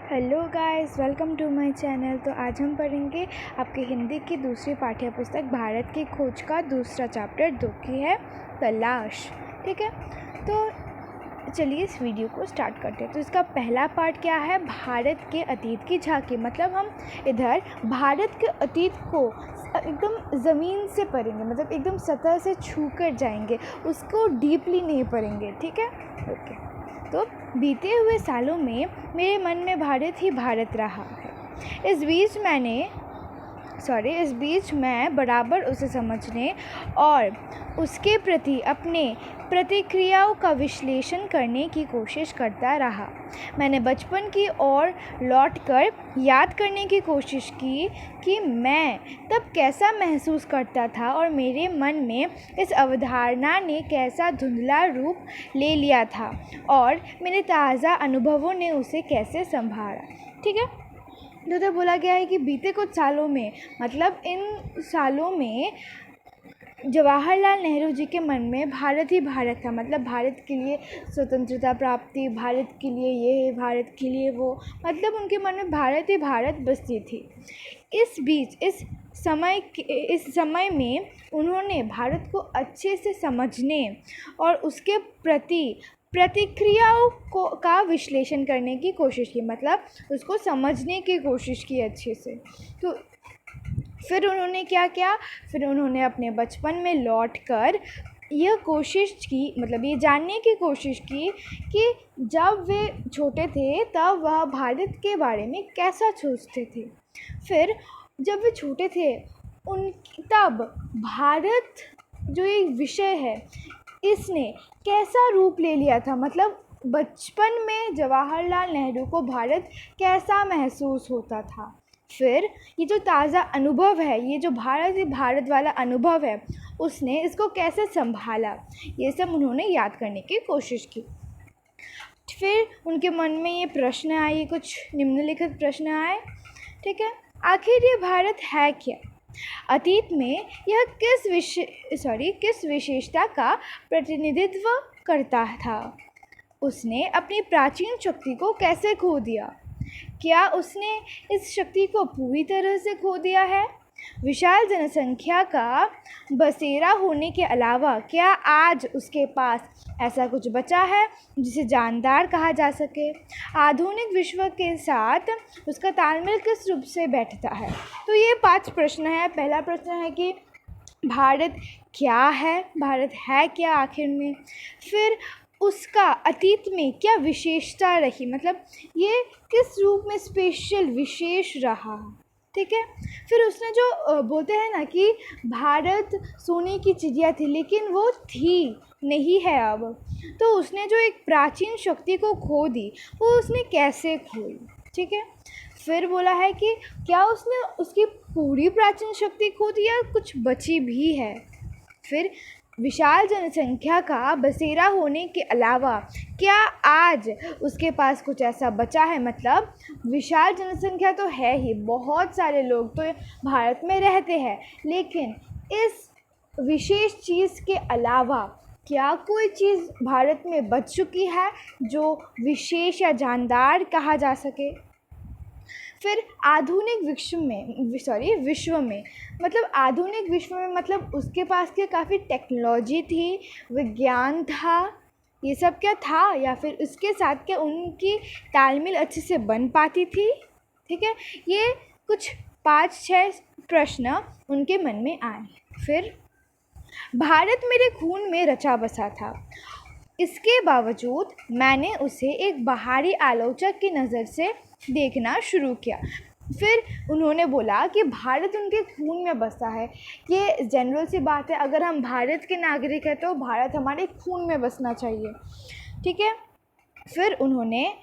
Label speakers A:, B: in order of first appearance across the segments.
A: Hello guys, welcome to my channel. तो आज हम पढ़ेंगे आपके हिंदी की दूसरी पाठ्य पुस्तक भारत की खोज का दूसरा चैप्टर जो कि है तलाश। ठीक है, तो चलिए इस वीडियो को स्टार्ट करते हैं। तो इसका पहला पार्ट क्या है? भारत के अतीत की झांकी। मतलब हम इधर भारत के अतीत को एकदम ज़मीन से पढ़ेंगे, मतलब एकदम सतह से छू कर जाएंगे, उसको डीपली नहीं पढ़ेंगे। ठीक है, ओके। तो बीते हुए सालों में मेरे मन में भारत ही भारत रहा है। इस बीच मैं बराबर उसे समझने और उसके प्रति अपने प्रतिक्रियाओं का विश्लेषण करने की कोशिश करता रहा। मैंने बचपन की ओर लौटकर याद करने की कोशिश की कि मैं तब कैसा महसूस करता था और मेरे मन में इस अवधारणा ने कैसा धुंधला रूप ले लिया था और मेरे ताज़ा अनुभवों ने उसे कैसे संभाला। ठीक है, तो बोला गया है कि बीते कुछ सालों में, मतलब इन सालों में जवाहरलाल नेहरू जी के मन में भारत ही भारत था। मतलब भारत के लिए स्वतंत्रता प्राप्ति, भारत के लिए ये, भारत के लिए वो, मतलब उनके मन में भारत ही भारत बसती थी। इस समय में उन्होंने भारत को अच्छे से समझने और उसके प्रति प्रतिक्रियाओं का विश्लेषण करने की कोशिश की, मतलब उसको समझने की कोशिश की अच्छे से। तो फिर उन्होंने क्या किया? फिर उन्होंने अपने बचपन में लौटकर यह कोशिश की, मतलब ये जानने की कोशिश की कि जब वे छोटे थे तब वह भारत के बारे में कैसा सोचते थे। फिर जब वे छोटे थे तब भारत जो एक विषय है इसने कैसा रूप ले लिया था। मतलब बचपन में जवाहरलाल नेहरू को भारत कैसा महसूस होता था। फिर ये जो ताज़ा अनुभव है, ये जो भारत ही भारत वाला अनुभव है, उसने इसको कैसे संभाला, ये सब उन्होंने याद करने की कोशिश की। फिर उनके मन में ये प्रश्न आए, कुछ निम्नलिखित प्रश्न आए। ठीक है, आखिर ये भारत है क्या? अतीत में यह किस विशेषता का प्रतिनिधित्व करता था? उसने अपनी प्राचीन शक्ति को कैसे खो दिया? क्या उसने इस शक्ति को पूरी तरह से खो दिया है? विशाल जनसंख्या का बसेरा होने के अलावा क्या आज उसके पास ऐसा कुछ बचा है जिसे जानदार कहा जा सके? आधुनिक विश्व के साथ उसका तालमेल किस रूप से बैठता है? तो ये 5 प्रश्न है। पहला प्रश्न है कि भारत क्या है, भारत है क्या आखिर में? फिर उसका अतीत में क्या विशेषता रही, मतलब ये किस रूप में स्पेशल विशेष रहा। ठीक है, फिर उसने जो बोलते हैं ना कि भारत सोने की चिड़िया थी, लेकिन वो थी नहीं है अब। तो उसने जो एक प्राचीन शक्ति को खो दी, वो उसने कैसे खोई। ठीक है, फिर बोला है कि क्या उसने उसकी पूरी प्राचीन शक्ति खो दी या कुछ बची भी है। फिर विशाल जनसंख्या का बसेरा होने के अलावा क्या आज उसके पास कुछ ऐसा बचा है? मतलब विशाल जनसंख्या तो है ही, बहुत सारे लोग तो भारत में रहते हैं, लेकिन इस विशेष चीज़ के अलावा क्या कोई चीज़ भारत में बच चुकी है जो विशेष या जानदार कहा जा सके? फिर आधुनिक विश्व में, मतलब आधुनिक विश्व में, मतलब उसके पास क्या काफ़ी टेक्नोलॉजी थी, विज्ञान था, ये सब क्या था, या फिर उसके साथ क्या उनकी तालमेल अच्छे से बन पाती थी? ठीक है, ये कुछ 5-6 प्रश्न उनके मन में आए। फिर भारत मेरे खून में रचा बसा था, इसके बावजूद मैंने उसे एक बाहरी आलोचक की नज़र से देखना शुरू किया। फिर उन्होंने बोला कि भारत उनके खून में बसा है। ये जनरल सी बात है, अगर हम भारत के नागरिक हैं तो भारत हमारे खून में बसना चाहिए। ठीक है, फिर उन्होंने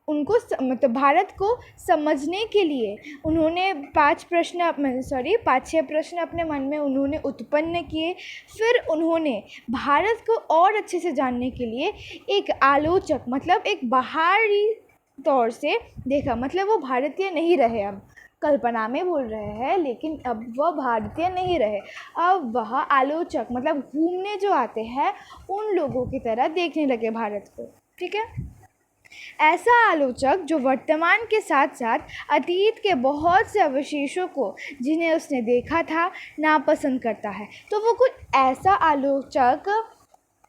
A: मतलब भारत को समझने के लिए उन्होंने 5-6 प्रश्न अपने मन में उन्होंने उत्पन्न किए। फिर उन्होंने भारत को और अच्छे से जानने के लिए एक आलोचक, मतलब एक बाहरी तौर से देखा। मतलब वो भारतीय नहीं रहे, अब कल्पना में बोल रहे हैं, लेकिन अब वह भारतीय नहीं रहे, अब वह आलोचक, मतलब घूमने जो आते हैं उन लोगों की तरह देखने लगे भारत को। ठीक है, ऐसा आलोचक जो वर्तमान के साथ साथ अतीत के बहुत से अवशेषों को जिन्हें उसने देखा था नापसंद करता है। तो वो कुछ ऐसा आलोचक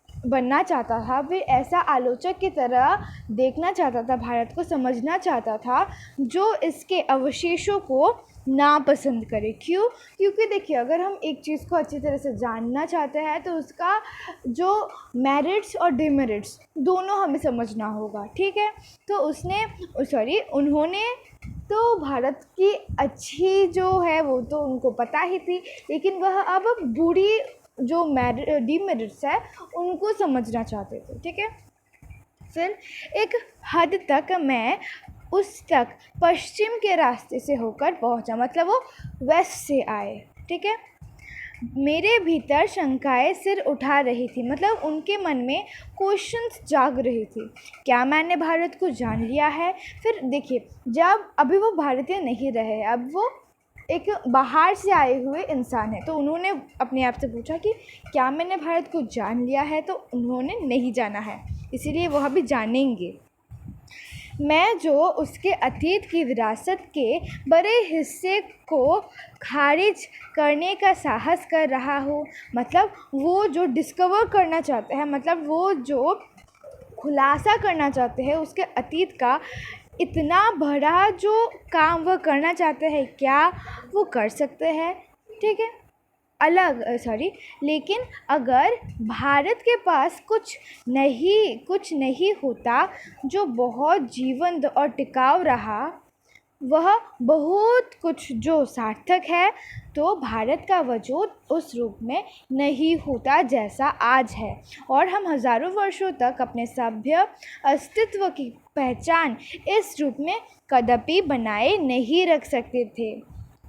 A: बनना चाहता था, वे ऐसा आलोचक की तरह देखना चाहता था, भारत को समझना चाहता था जो इसके अवशेषों को नापसंद करे। क्यों? क्योंकि देखिए, अगर हम एक चीज़ को अच्छी तरह से जानना चाहते हैं तो उसका जो मेरिट्स और डिमेरिट्स दोनों हमें समझना होगा, ठीक है। तो उन्होंने तो भारत की अच्छी जो है वो तो उनको पता ही थी, लेकिन वह अब बुरी जो डिमेरिट्स है उनको समझना चाहते थे, ठीक है। फिर एक हद तक मैं उस तक पश्चिम के रास्ते से होकर पहुंचा, मतलब वो वेस्ट से आए, ठीक है। मेरे भीतर शंकाएं सिर उठा रही थी, मतलब उनके मन में क्वेश्चंस जाग रही थी। क्या मैंने भारत को जान लिया है? फिर देखिए, जब अभी वो भारतीय नहीं रहे, अब वो एक बाहर से आए हुए इंसान है, तो उन्होंने अपने आप से पूछा कि क्या मैंने भारत को जान लिया है? तो उन्होंने नहीं जाना है, इसीलिए वो अभी जानेंगे। मैं जो उसके अतीत की विरासत के बड़े हिस्से को खारिज करने का साहस कर रहा हूँ, मतलब वो जो डिस्कवर करना चाहते हैं, मतलब वो जो खुलासा करना चाहते हैं उसके अतीत का, इतना बड़ा जो काम वह करना चाहते हैं, क्या वो कर सकते हैं? ठीक है, लेकिन अगर भारत के पास कुछ नहीं होता जो बहुत जीवंत और टिकाऊ रहा, वह बहुत कुछ जो सार्थक है, तो भारत का वजूद उस रूप में नहीं होता जैसा आज है, और हम हज़ारों वर्षों तक अपने सभ्य अस्तित्व की पहचान इस रूप में कदापि बनाए नहीं रख सकते थे।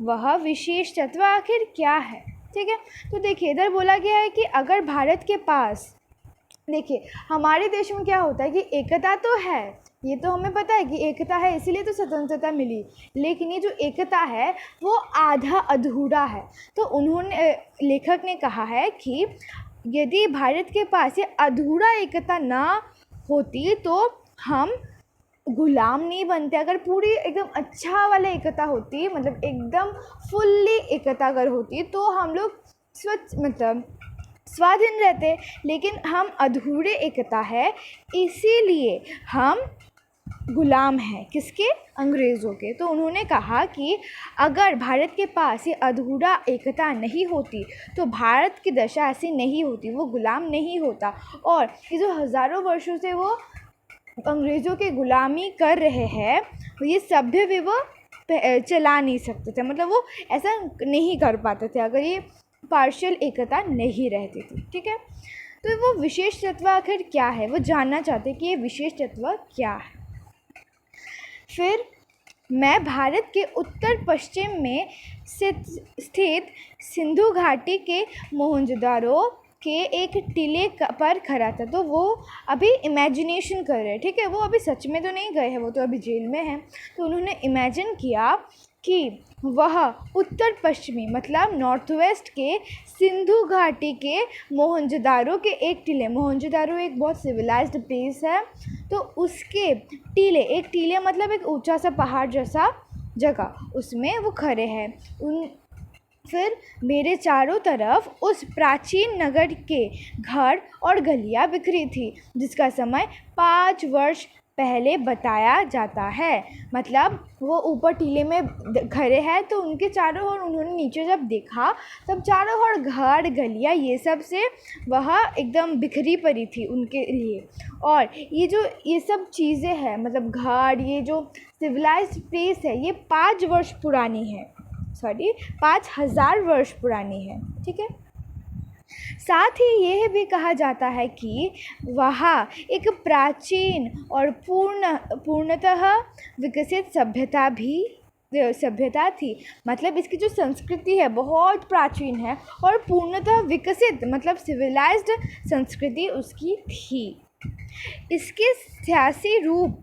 A: वह विशेष तत्व आखिर क्या है? ठीक है, तो देखिए, इधर बोला गया है कि अगर भारत के पास, देखिए हमारे देश में क्या होता है कि एकता तो है, ये तो हमें पता है कि एकता है, इसीलिए तो स्वतंत्रता मिली, लेकिन ये जो एकता है वो आधा अधूरा है। तो उन्होंने, लेखक ने कहा है कि यदि भारत के पास ये अधूरा एकता ना होती तो हम गुलाम नहीं बनते। अगर पूरी एकदम अच्छा वाला एकता होती, मतलब एकदम फुल्ली एकता अगर होती, तो हम लोग स्वाधीन रहते, लेकिन हम अधूरे एकता है, इसीलिए हम गुलाम हैं। किसके? अंग्रेज़ों के। तो उन्होंने कहा कि अगर भारत के पास ये अधूरा एकता नहीं होती तो भारत की दशा ऐसी नहीं होती, वो गुलाम नहीं होता, और ये जो हज़ारों वर्षों से वो अंग्रेज़ों की गुलामी कर रहे हैं, ये सभ्य भी वो चला नहीं सकते थे, मतलब वो ऐसा नहीं कर पाते थे अगर ये पार्शियल एकता नहीं रहती थी, ठीक है। तो वो विशेष तत्व आखिर क्या है, वो जानना चाहते कि ये विशेष तत्व क्या है। फिर मैं भारत के उत्तर पश्चिम में स्थित सिंधु घाटी के मोहनजोदारो के एक टीले पर खड़ा था। तो वो अभी इमेजिनेशन कर रहे हैं, ठीक है, वो अभी सच में तो नहीं गए हैं, वो तो अभी जेल में हैं। तो उन्होंने इमेजिन किया कि वह उत्तर पश्चिमी, मतलब नॉर्थ वेस्ट के सिंधु घाटी के मोहनजोदारो के एक टीले, मोहनजोदारो एक बहुत सिविलाइज्ड प्लेस है, तो उसके एक टीले मतलब एक ऊंचा सा पहाड़ जैसा जगह, उसमें वो खड़े हैं। फिर मेरे चारों तरफ उस प्राचीन नगर के घर और गलियां बिखरी थी जिसका समय 5 वर्ष पहले बताया जाता है। मतलब वो ऊपर टीले में खड़े हैं, तो उनके चारों ओर, उन्होंने नीचे जब देखा तब चारों ओर घर गलियां ये सब से वह एकदम बिखरी पड़ी थी उनके लिए। और ये सब चीज़ें हैं, मतलब घर, ये जो सिविलाइज्ड प्लेस है, ये 5 वर्ष पुरानी है, 5,000 वर्ष पुरानी है, ठीक है। साथ ही यह भी कहा जाता है कि वहाँ एक प्राचीन और पूर्णतः विकसित सभ्यता थी, मतलब इसकी जो संस्कृति है बहुत प्राचीन है, और पूर्णतः विकसित मतलब सिविलाइज्ड संस्कृति उसकी थी। इसके सियासी रूप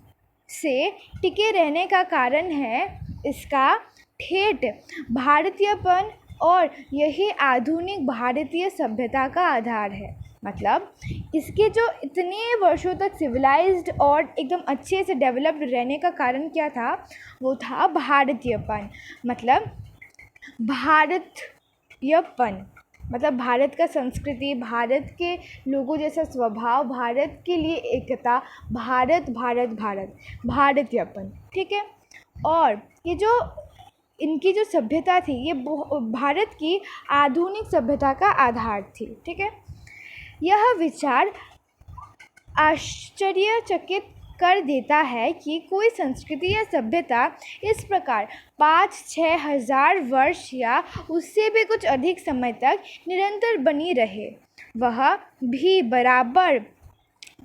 A: से टिके रहने का कारण है इसका ठेठ भारतीयपन, और यही आधुनिक भारतीय सभ्यता का आधार है। मतलब इसके जो इतने वर्षों तक सिविलाइज्ड और एकदम अच्छे से डेवलप्ड रहने का कारण क्या था, वो था भारतीयपन। मतलब भारतीयपन मतलब भारत का संस्कृति, भारत के लोगों जैसा स्वभाव, भारत के लिए एकता, भारत भारत भारत, भारतीयपन। ठीक है। और ये जो इनकी जो सभ्यता थी, ये भारत की आधुनिक सभ्यता का आधार थी। ठीक है। यह विचार आश्चर्यचकित कर देता है कि कोई संस्कृति या सभ्यता इस प्रकार 5-6 हज़ार वर्ष या उससे भी कुछ अधिक समय तक निरंतर बनी रहे, वह भी बराबर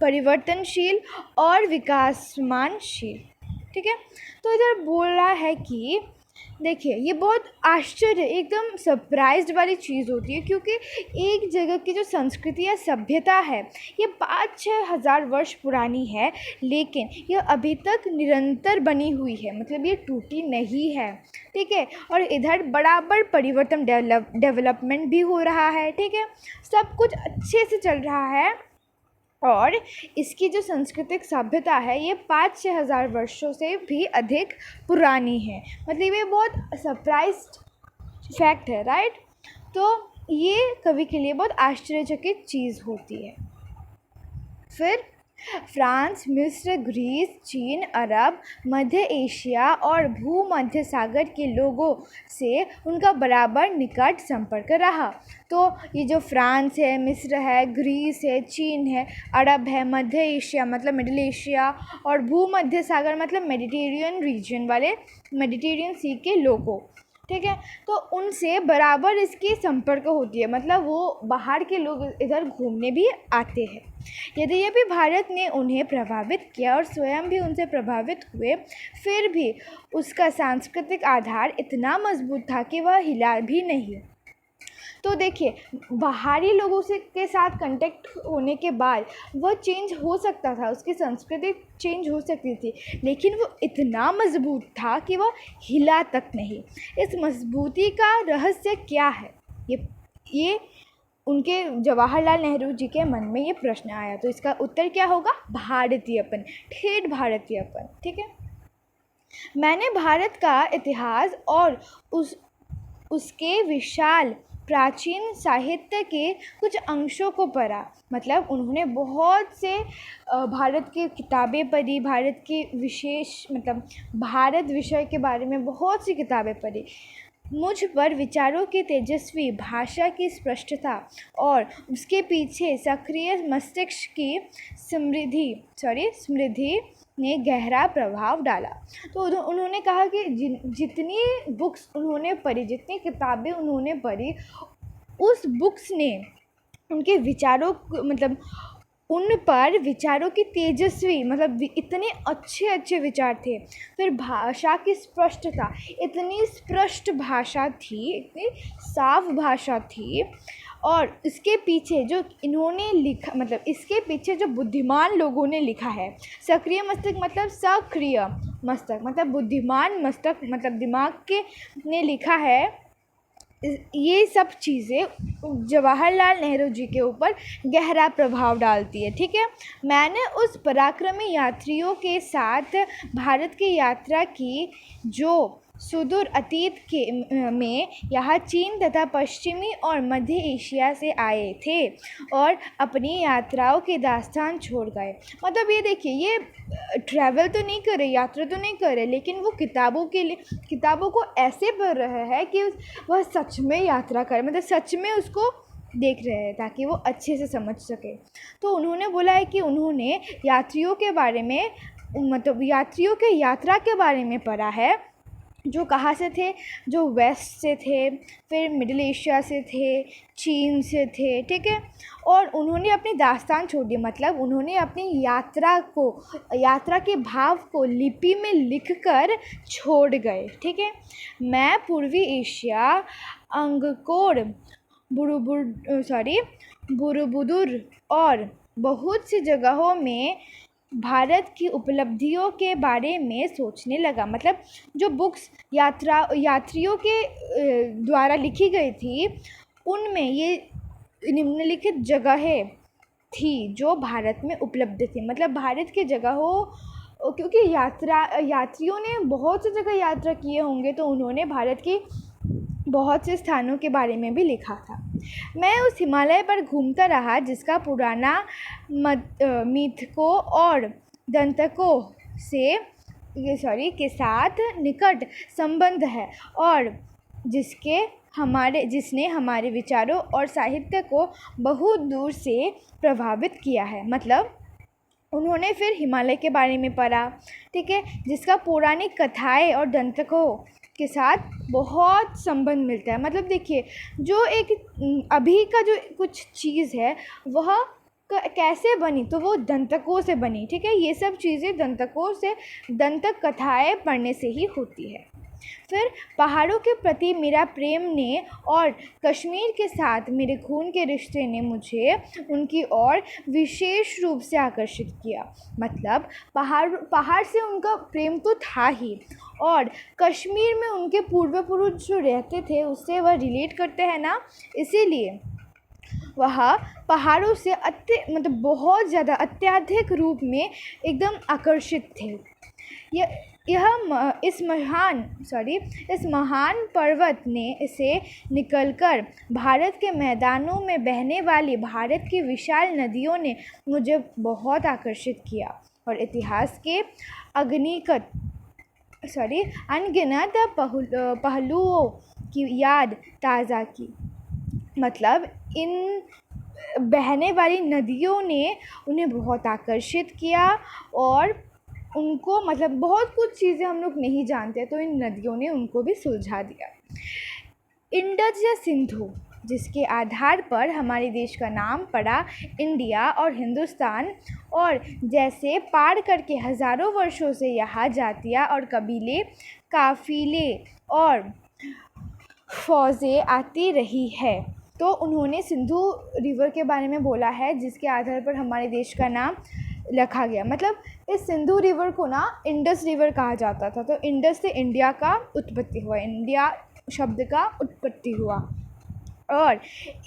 A: परिवर्तनशील और विकासमानशील। ठीक है। तो इधर बोल रहा है कि देखिए, ये बहुत आश्चर्य, एकदम सरप्राइज्ड वाली चीज़ होती है, क्योंकि एक जगह की जो संस्कृति या सभ्यता है ये 5-6 हज़ार वर्ष पुरानी है, लेकिन यह अभी तक निरंतर बनी हुई है, मतलब ये टूटी नहीं है। ठीक है। और इधर बराबर परिवर्तन, डेवलपमेंट भी हो रहा है। ठीक है। सब कुछ अच्छे से चल रहा है और इसकी जो सांस्कृतिक सभ्यता है ये 5-6 हज़ार वर्षों से भी अधिक पुरानी है। मतलब ये बहुत सरप्राइज्ड फैक्ट है, राइट। तो ये कवि के लिए बहुत आश्चर्यचकित चीज़ होती है। फिर फ्रांस, मिस्र, ग्रीस, चीन, अरब, मध्य एशिया और भूमध्य सागर के लोगों से उनका बराबर निकट संपर्क रहा। तो ये जो फ्रांस है, मिस्र है, ग्रीस है, चीन है, अरब है, मध्य एशिया मतलब मिडिल एशिया, और भूमध्य सागर मतलब मेडिटेरियन रीजन वाले, मेडिटेरियन सी के लोगों। ठीक है। तो उनसे बराबर इसकी संपर्क होती है, मतलब वो बाहर के लोग इधर घूमने भी आते हैं। यद्यपि भारत ने उन्हें प्रभावित किया और स्वयं भी उनसे प्रभावित हुए, फिर भी उसका सांस्कृतिक आधार इतना मजबूत था कि वह हिला भी नहीं। तो देखिए, बाहरी लोगों से के साथ कांटेक्ट होने के बाद वह चेंज हो सकता था, उसकी संस्कृति चेंज हो सकती थी, लेकिन वो इतना मजबूत था कि वह हिला तक नहीं। इस मजबूती का रहस्य क्या है, ये उनके जवाहरलाल नेहरू जी के मन में ये प्रश्न आया। तो इसका उत्तर क्या होगा? भारतीयपन, ठेठ भारतीयपन। ठीक है। मैंने भारत का इतिहास और उसके विशाल प्राचीन साहित्य के कुछ अंशों को पढ़ा। मतलब उन्होंने बहुत से भारत की किताबें पढ़ी, भारत के विशेष मतलब भारत विषय के बारे में बहुत सी किताबें पढ़ी। मुझ पर विचारों की तेजस्वी भाषा की स्पष्टता और उसके पीछे सक्रिय मस्तिष्क की समृद्धि ने गहरा प्रभाव डाला। तो उन्होंने कहा कि जितनी बुक्स उन्होंने पढ़ी, जितनी किताबें उन्होंने पढ़ी, उस बुक्स ने उनके विचारों मतलब उन पर विचारों की तेजस्वी मतलब इतने अच्छे अच्छे विचार थे। फिर भाषा की स्पष्टता, इतनी स्पष्ट भाषा थी, इतनी साफ भाषा थी। और इसके पीछे जो इन्होंने लिखा, मतलब इसके पीछे जो बुद्धिमान लोगों ने लिखा है, सक्रिय मस्तिष्क मतलब सक्रिय मस्तिष्क मतलब बुद्धिमान मस्तिष्क मतलब दिमाग के ने लिखा है, ये सब चीज़ें जवाहरलाल नेहरू जी के ऊपर गहरा प्रभाव डालती है। ठीक है। मैंने उस पराक्रमी यात्रियों के साथ भारत की यात्रा की जो सुदूर अतीत में यहाँ चीन तथा पश्चिमी और मध्य एशिया से आए थे और अपनी यात्राओं के दास्तान छोड़ गए। मतलब ये देखिए, ये ट्रैवल तो नहीं करे, यात्रा तो नहीं करे, लेकिन वो किताबों को ऐसे पढ़ रहे हैं कि वह सच में यात्रा करे, मतलब सच में उसको देख रहे हैं ताकि वो अच्छे से समझ सके। तो उन्होंने बोला है कि उन्होंने यात्रियों के बारे में मतलब यात्रियों के यात्रा के बारे में पढ़ा है, जो कहाँ से थे, जो वेस्ट से थे, फिर मिडिल एशिया से थे, चीन से थे। ठीक है। और उन्होंने अपनी दास्तान छोड़ दी, मतलब उन्होंने अपनी यात्रा के भाव को लिपि में लिखकर छोड़ गए। ठीक है। मैं पूर्वी एशिया, अंगकोर, बुरुबुदुर और बहुत सी जगहों में भारत की उपलब्धियों के बारे में सोचने लगा। मतलब जो बुक्स यात्रियों के द्वारा लिखी गई थी, उनमें ये निम्नलिखित जगहें थी जो भारत में उपलब्ध थी। मतलब भारत की जगहों, क्योंकि यात्रियों ने बहुत सी जगह यात्रा किए होंगे, तो उन्होंने भारत की बहुत से स्थानों के बारे में भी लिखा था। मैं उस हिमालय पर घूमता रहा जिसका पुराना मिथकों और दंतकों के साथ निकट संबंध है, और जिसने हमारे विचारों और साहित्य को बहुत दूर से प्रभावित किया है। मतलब उन्होंने फिर हिमालय के बारे में पढ़ा, ठीक है, जिसका पौराणिक कथाएं और दंतकों के साथ बहुत संबंध मिलता है। मतलब देखिए, जो एक अभी का जो कुछ चीज़ है वह कैसे बनी, तो वो दंतकों से बनी, ठीक है। ये सब चीज़ें दंतकों से, दंतक कथाएं पढ़ने से ही होती है। फिर पहाड़ों के प्रति मेरा प्रेम ने और कश्मीर के साथ मेरे खून के रिश्ते ने मुझे उनकी ओर विशेष रूप से आकर्षित किया। मतलब पहाड़ से उनका प्रेम तो था ही, और कश्मीर में उनके पूर्वपुरुष जो रहते थे उससे वह रिलेट करते हैं ना, इसीलिए वह पहाड़ों से मतलब बहुत ज़्यादा अत्यधिक रूप में एकदम आकर्षित थे। इस महान पर्वत ने से निकलकर भारत के मैदानों में बहने वाली भारत की विशाल नदियों ने मुझे बहुत आकर्षित किया, और इतिहास के अनगिनत पहलुओं की याद ताज़ा की। मतलब इन बहने वाली नदियों ने उन्हें बहुत आकर्षित किया, और उनको मतलब बहुत कुछ चीज़ें हम लोग नहीं जानते, तो इन नदियों ने उनको भी सुलझा दिया। इंडस या सिंधु, जिसके आधार पर हमारे देश का नाम पड़ा इंडिया और हिंदुस्तान, और जैसे पार करके हज़ारों वर्षों से यहाँ जातियाँ और कबीले, काफ़िले और फ़ौजें आती रही है। तो उन्होंने सिंधु रिवर के बारे में बोला है, जिसके आधार पर हमारे देश का नाम रखा गया। मतलब इस सिंधु रिवर को ना इंडस रिवर कहा जाता था, तो इंडस से इंडिया का उत्पत्ति हुआ, इंडिया शब्द का उत्पत्ति हुआ, और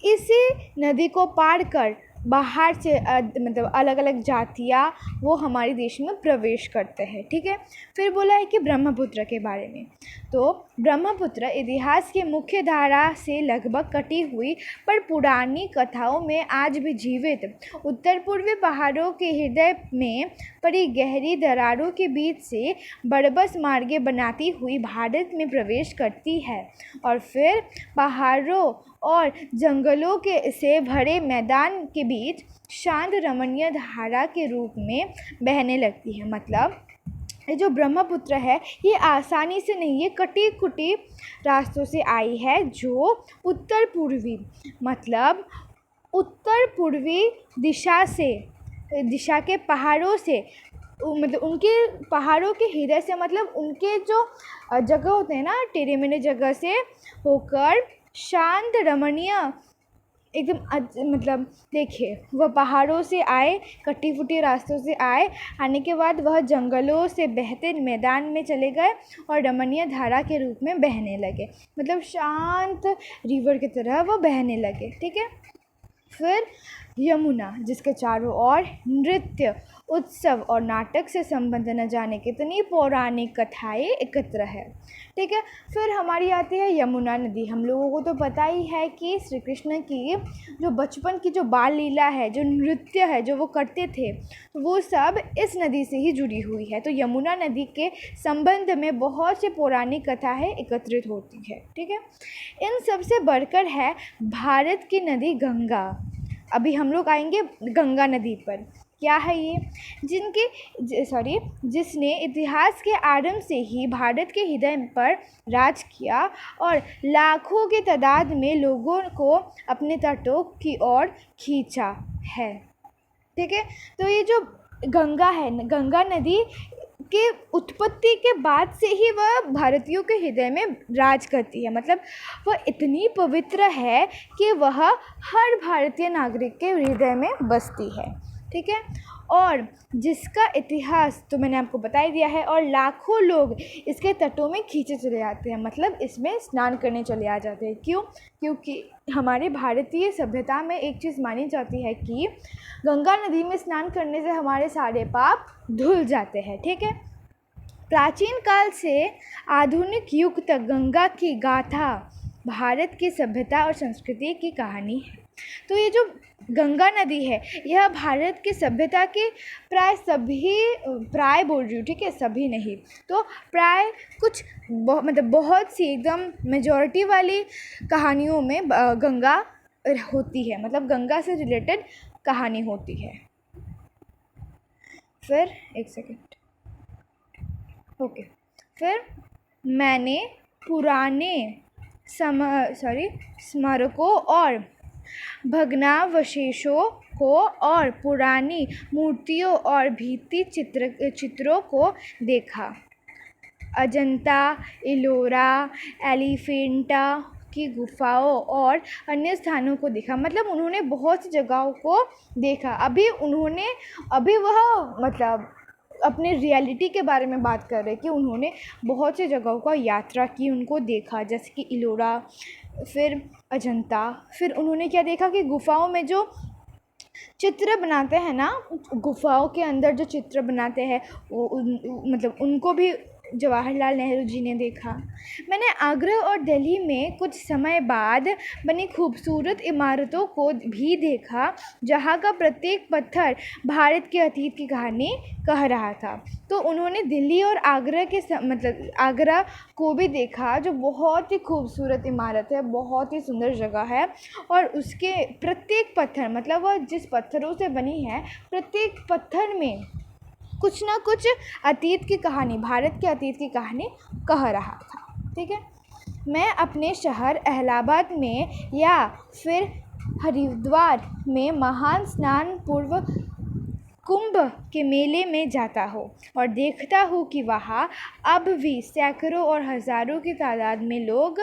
A: इसी नदी को पार कर बाहर से मतलब अलग अलग जातियाँ वो हमारे देश में प्रवेश करते हैं, ठीक है। फिर बोला है कि ब्रह्मपुत्र के बारे में, तो ब्रह्मपुत्र इतिहास के मुख्य धारा से लगभग कटी हुई पर पुरानी कथाओं में आज भी जीवित उत्तर पूर्वी पहाड़ों के हृदय में पड़ी गहरी दरारों के बीच से बरबस मार्गे बनाती हुई भारत में प्रवेश करती है, और फिर पहाड़ों और जंगलों से भरे मैदान के बीच शांत रमणीय धारा के रूप में बहने लगती है। मतलब ये जो ब्रह्मपुत्र है ये आसानी से नहीं, ये कटी कुटी रास्तों से आई है, जो उत्तर पूर्वी दिशा के पहाड़ों से, मतलब उनके पहाड़ों के हृदय से, मतलब उनके जो जगह होते हैं ना, टेढ़े मेढ़े जगह से होकर शांत रमणीय एकदम मतलब देखिए, वह पहाड़ों से आए, कटी फुटी रास्तों से आने के बाद वह जंगलों से बहते मैदान में चले गए और रमणीय धारा के रूप में बहने लगे। मतलब शांत रिवर की तरह वह बहने लगे, ठीक है। फिर यमुना, जिसके चारों ओर नृत्य, उत्सव और नाटक से संबंध न जाने कितनी पौराणिक कथाएं एकत्र है, ठीक है। फिर हमारी आती है यमुना नदी। हम लोगों को तो पता ही है कि श्री कृष्ण की जो बचपन की जो बाल लीला है, जो नृत्य है, जो वो करते थे, वो सब इस नदी से ही जुड़ी हुई है। तो यमुना नदी के संबंध में बहुत से पौराणिक कथाएं एकत्रित होती है, ठीक है। इन सबसे बढ़कर है भारत की नदी गंगा। अभी हम लोग आएंगे गंगा नदी पर। क्या है ये? जिसने इतिहास के आरंभ से ही भारत के हृदय पर राज किया और लाखों की तादाद में लोगों को अपने तटों की ओर खींचा है, ठीक है। तो ये जो गंगा है, गंगा नदी के उत्पत्ति के बाद से ही वह भारतीयों के हृदय में राज करती है। मतलब वह इतनी पवित्र है कि वह हर भारतीय नागरिक के हृदय में बसती है, ठीक है। और जिसका इतिहास तो मैंने आपको बता ही दिया है, और लाखों लोग इसके तटों में खींचे चले जाते हैं, मतलब इसमें स्नान करने चले आ जाते हैं। क्यों? क्योंकि हमारे भारतीय सभ्यता में एक चीज़ मानी जाती है कि गंगा नदी में स्नान करने से हमारे सारे पाप धुल जाते हैं। ठीक है। प्राचीन काल से आधुनिक युग तक गंगा की गाथा भारत की सभ्यता और संस्कृति की कहानी है। तो ये जो गंगा नदी है, यह भारत की सभ्यता के प्राय बोल रही हूँ, ठीक है, सभी नहीं, तो प्राय कुछ मतलब बहुत सी एकदम मेजॉरिटी वाली कहानियों में गंगा होती है, मतलब गंगा से रिलेटेड कहानी होती है। फिर एक सेकेंड, ओके। फिर मैंने पुराने स्मारकों और भग्नावशेषों को और पुरानी मूर्तियों और भित्ति चित्रों को देखा। अजंता, इलोरा, एलिफेंटा की गुफाओं और अन्य स्थानों को देखा। मतलब उन्होंने बहुत सी जगहों को देखा। अभी वह मतलब अपने रियलिटी के बारे में बात कर रहे हैं कि उन्होंने बहुत सी जगहों का यात्रा की, उनको देखा, जैसे कि इलोरा, फिर अजंता। फिर उन्होंने क्या देखा कि गुफाओं में जो चित्र बनाते हैं ना, गुफाओं के अंदर जो चित्र बनाते हैं वो मतलब उनको भी जवाहरलाल नेहरू जी ने देखा। मैंने आगरा और दिल्ली में कुछ समय बाद बनी खूबसूरत इमारतों को भी देखा, जहाँ का प्रत्येक पत्थर भारत के अतीत की कहानी कह रहा था। तो उन्होंने दिल्ली और आगरा के मतलब आगरा को भी देखा, जो बहुत ही खूबसूरत इमारत है, बहुत ही सुंदर जगह है, और उसके प्रत्येक पत्थर मतलब वह जिस पत्थरों से बनी है, प्रत्येक पत्थर में कुछ ना कुछ अतीत की कहानी, भारत के अतीत की कहानी कह रहा था। ठीक है। मैं अपने शहर इलाहाबाद में या फिर हरिद्वार में महान स्नान पूर्व कुंभ के मेले में जाता हूँ और देखता हूँ कि वहाँ अब भी सैकड़ों और हज़ारों की तादाद में लोग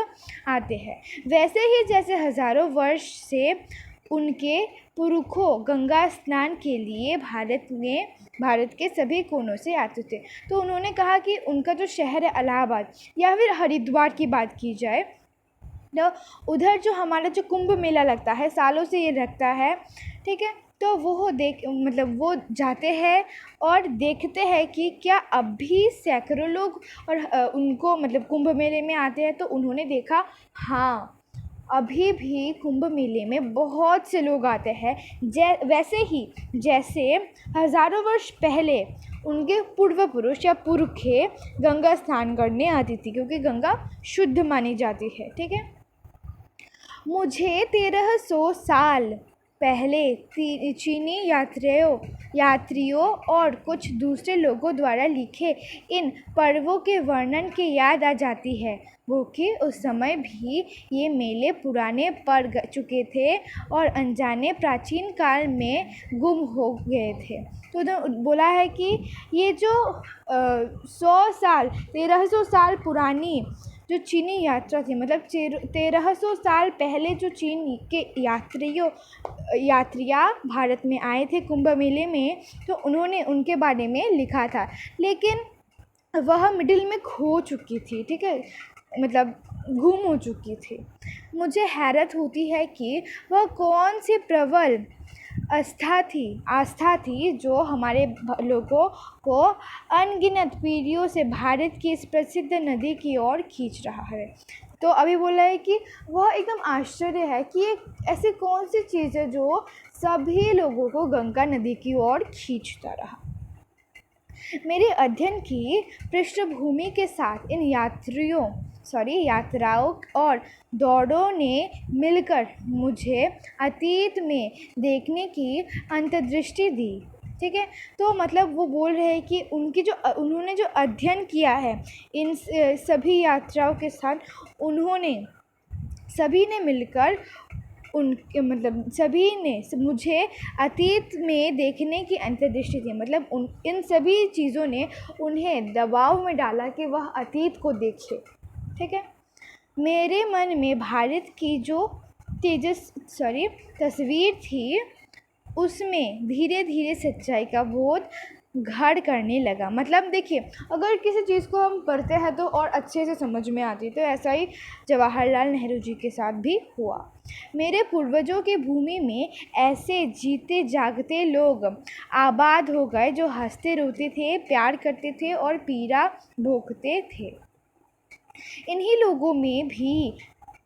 A: आते हैं, वैसे ही जैसे हज़ारों वर्ष से उनके पुरखों गंगा स्नान के लिए भारत के सभी कोनों से आते थे। तो उन्होंने कहा कि उनका जो शहर है इलाहाबाद या फिर हरिद्वार की बात की जाए, तो उधर जो हमारा जो कुंभ मेला लगता है, सालों से ये लगता है, ठीक है, तो वो जाते हैं और देखते हैं कि क्या अब भी सैकड़ों लोग और उनको मतलब कुंभ मेले में आते हैं। तो उन्होंने देखा, हाँ, अभी भी कुंभ मेले में बहुत से लोग आते हैं, वैसे ही जैसे हज़ारों वर्ष पहले उनके पूर्व पुरुष या पुरखे गंगा स्नान करने आती थी, क्योंकि गंगा शुद्ध मानी जाती है। ठीक है। मुझे 1300 साल पहले चीनी यात्रियों और कुछ दूसरे लोगों द्वारा लिखे इन पर्वों के वर्णन की याद आ जाती है, वो कि उस समय भी ये मेले पुराने पड़ चुके थे और अनजाने प्राचीन काल में गुम हो गए थे। तो बोला है कि ये जो 1300 साल पुरानी जो चीनी यात्रा थी, मतलब 1300 साल पहले जो चीन के यात्रियाँ भारत में आए थे कुंभ मेले में, तो उन्होंने उनके बारे में लिखा था, लेकिन वह मिडिल में खो चुकी थी। ठीक है, मतलब गुम हो चुकी थी। मुझे हैरत होती है कि वह कौन सी प्रबल आस्था थी जो हमारे लोगों को अनगिनत पीढ़ियों से भारत की इस प्रसिद्ध नदी की ओर खींच रहा है। तो अभी बोला है कि वह एकदम आश्चर्य है कि ऐसी कौन सी चीज़ है जो सभी लोगों को गंगा नदी की ओर खींचता रहा। मेरे अध्ययन की पृष्ठभूमि के साथ इन यात्राओं और दौड़ों ने मिलकर मुझे अतीत में देखने की अंतर्दृष्टि दी। ठीक है, तो मतलब वो बोल रहे हैं कि उन्होंने जो अध्ययन किया है इन सभी यात्राओं के साथ, सभी ने मिलकर सभी ने मुझे अतीत में देखने की अंतर्दृष्टि दी। मतलब इन सभी चीज़ों ने उन्हें दबाव में डाला कि वह अतीत को देखे। ठीक है। मेरे मन में भारत की जो तस्वीर थी उसमें धीरे धीरे सच्चाई का बोध घर करने लगा। मतलब देखिए, अगर किसी चीज़ को हम पढ़ते हैं तो और अच्छे से समझ में आती, तो ऐसा ही जवाहरलाल नेहरू जी के साथ भी हुआ। मेरे पूर्वजों की भूमि में ऐसे जीते जागते लोग आबाद हो गए जो हंसते रोते थे, प्यार करते थे और पीड़ा भोगते थे। इन्हीं लोगों में भी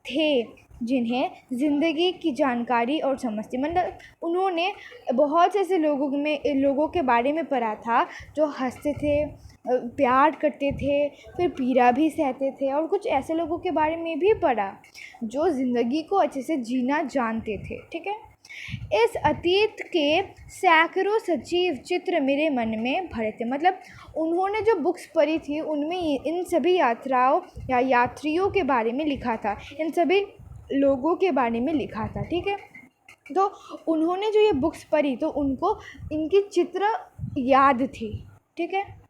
A: थे जिन्हें ज़िंदगी की जानकारी और समझ थी। मतलब उन्होंने बहुत से ऐसे लोगों के बारे में पढ़ा था जो हंसते थे, प्यार करते थे, फिर पीड़ा भी सहते थे, और कुछ ऐसे लोगों के बारे में भी पढ़ा जो ज़िंदगी को अच्छे से जीना जानते थे। ठीक है। इस अतीत के सैकड़ों सजीव चित्र मेरे मन में भरे थे। मतलब उन्होंने जो बुक्स पढ़ी थी उनमें इन सभी यात्राओं या यात्रियों के बारे में लिखा था, इन सभी लोगों के बारे में लिखा था। ठीक है। तो उन्होंने जो ये बुक्स पढ़ी तो उनको इनकी चित्र याद थी। ठीक है।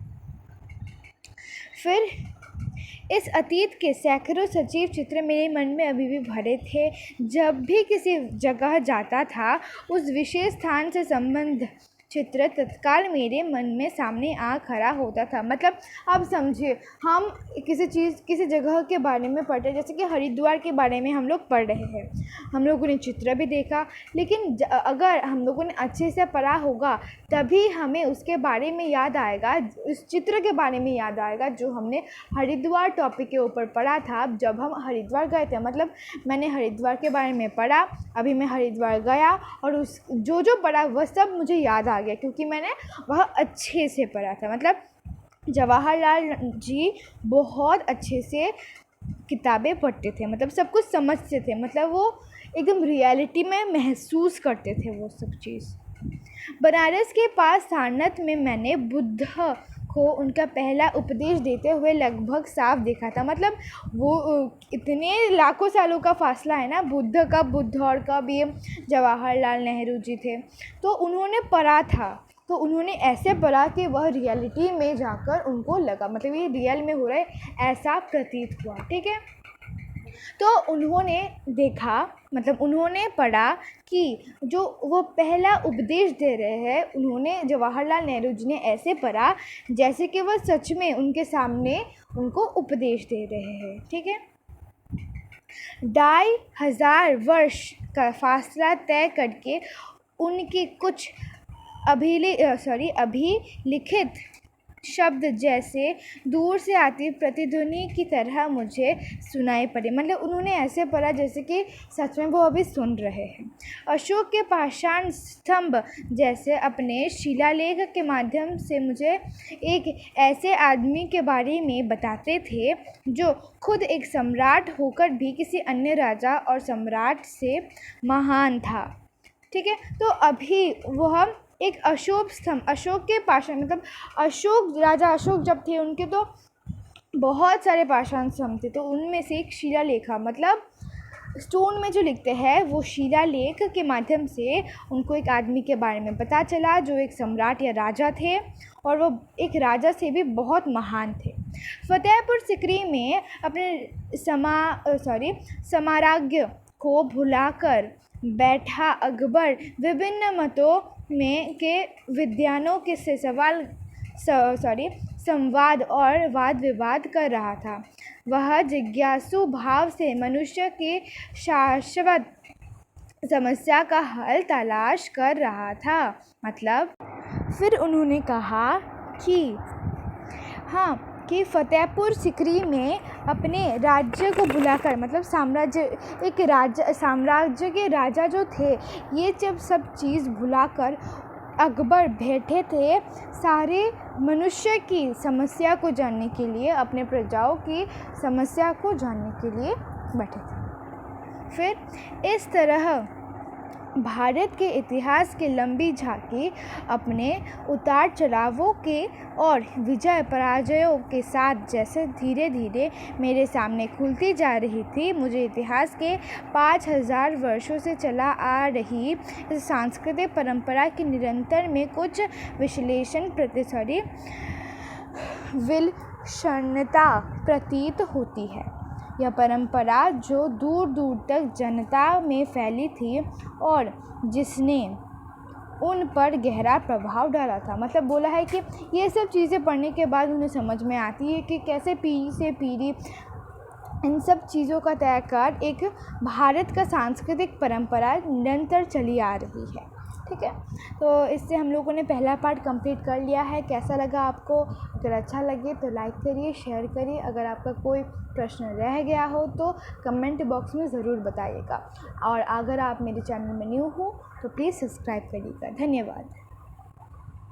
A: फिर इस अतीत के सैकड़ों सजीव चित्र मेरे मन में अभी भी भरे थे। जब भी किसी जगह जाता था उस विशेष स्थान से संबंध चित्र तत्काल मेरे मन में सामने आ खड़ा होता था। मतलब अब समझिए, हम किसी जगह के बारे में पढ़ रहे, जैसे कि हरिद्वार के बारे में हम लोग पढ़ रहे हैं, हम लोगों ने चित्र भी देखा, लेकिन अगर हम लोगों ने अच्छे से पढ़ा होगा तभी हमें उसके बारे में याद आएगा, उस चित्र के बारे में याद आएगा जो हमने हरिद्वार टॉपिक के ऊपर पढ़ा था जब हम हरिद्वार गए थे। मतलब मैंने हरिद्वार के बारे में पढ़ा, अभी मैं हरिद्वार गया और उस जो पढ़ा वह सब मुझे याद आ गया, क्योंकि मैंने वह अच्छे से पढ़ा था। मतलब जवाहरलाल जी बहुत अच्छे से किताबें पढ़ते थे, मतलब सब कुछ समझते थे, मतलब वो एकदम रियलिटी में महसूस करते थे वो सब चीज़। बनारस के पास सारनाथ में मैंने बुद्ध को उनका पहला उपदेश देते हुए लगभग साफ देखा था। मतलब वो इतने लाखों सालों का फासला है ना बुद्ध और कब ये जवाहरलाल नेहरू जी थे, तो उन्होंने पढ़ा था, तो उन्होंने ऐसे पढ़ा कि वह रियलिटी में जाकर उनको लगा, मतलब ये रियल में हो रहा है ऐसा प्रतीत हुआ। ठीक है। तो उन्होंने देखा, मतलब उन्होंने पढ़ा कि जो वो पहला उपदेश दे रहे हैं, उन्होंने जवाहरलाल नेहरू जी ने ऐसे पढ़ा जैसे कि वह सच में उनके सामने उनको उपदेश दे रहे हैं। ठीक है। 2500 वर्ष का फासला तय करके उनकी कुछ अभिलिखित शब्द जैसे दूर से आती प्रतिध्वनि की तरह मुझे सुनाई पड़े। मतलब उन्होंने ऐसे पढ़ा जैसे कि सच में वो अभी सुन रहे हैं। अशोक के पाषाण स्तंभ जैसे अपने शिलालेख के माध्यम से मुझे एक ऐसे आदमी के बारे में बताते थे जो खुद एक सम्राट होकर भी किसी अन्य राजा और सम्राट से महान था। ठीक है। तो अभी वह एक अशोक के पाषाण, मतलब राजा अशोक जब थे उनके तो बहुत सारे पाषाण स्तंभ थे, तो उनमें से एक शिलालेख, मतलब स्टोन में जो लिखते हैं वो शिलालेख के माध्यम से उनको एक आदमी के बारे में पता चला जो एक सम्राट या राजा थे, और वो एक राजा से भी बहुत महान थे। फतेहपुर सिकरी में अपने साम्राज्य को भुलाकर बैठा अकबर विभिन्न मतों में के विद्वानों के से संवाद और वाद विवाद कर रहा था। वह जिज्ञासु भाव से मनुष्य की शाश्वत समस्या का हल तलाश कर रहा था। मतलब फिर उन्होंने कहा कि फतेहपुर सिकरी में अपने राज्य को बुलाकर, मतलब साम्राज्य के राजा जो थे, ये जब सब चीज़ भुलाकर अकबर बैठे थे सारे मनुष्य की समस्या को जानने के लिए, अपने प्रजाओं की समस्या को जानने के लिए बैठे थे। फिर इस तरह भारत के इतिहास की लंबी झांकी अपने उतार चढ़ावों के और विजय पराजयों के साथ जैसे धीरे धीरे मेरे सामने खुलती जा रही थी। मुझे इतिहास के 5000 वर्षों से चला आ रही इस सांस्कृतिक परंपरा की निरंतर में कुछ विलक्षणता प्रतीत होती है। यह परंपरा जो दूर दूर तक जनता में फैली थी और जिसने उन पर गहरा प्रभाव डाला था। मतलब बोला है कि ये सब चीज़ें पढ़ने के बाद उन्हें समझ में आती है कि कैसे पीढ़ी से पीढ़ी इन सब चीज़ों का तय कर एक भारत का सांस्कृतिक परंपरा निरंतर चली आ रही है। ठीक है, तो इससे हम लोगों ने पहला पार्ट कंप्लीट कर लिया है। कैसा लगा आपको? अगर अच्छा लगे तो लाइक करिए, शेयर करिए। अगर आपका कोई प्रश्न रह गया हो तो कमेंट बॉक्स में ज़रूर बताइएगा। और अगर आप मेरे चैनल में न्यू हो तो प्लीज़ सब्सक्राइब करिएगा। धन्यवाद।